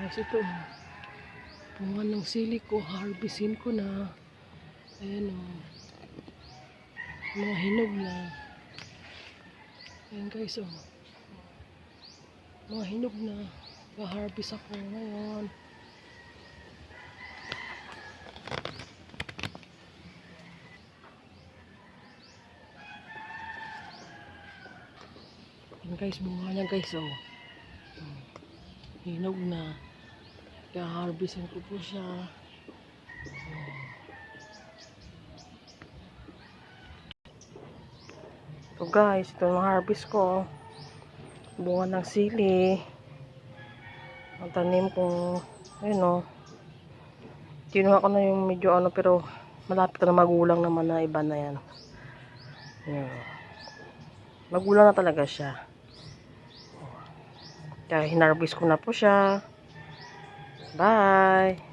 Guys, ito. Bunga ng sili ko. Harvestin ko na. Ayan o. Mga hinog na. Ayan guys o. Mga hinog na. Ga-harvest ako ngayon. Ayan guys, bunga niya guys o. Hinog na. Ga-harvestin ko po siya. So guys, ito yung harvest ko. Bunga ng sili. Ang tanim kong, ayun o. Kinuha ko na yung medyo ano, pero malapit na magulang naman na iba na yan. Ayan. Magulang na talaga siya. Kaya hinarvest ko na po siya. Bye!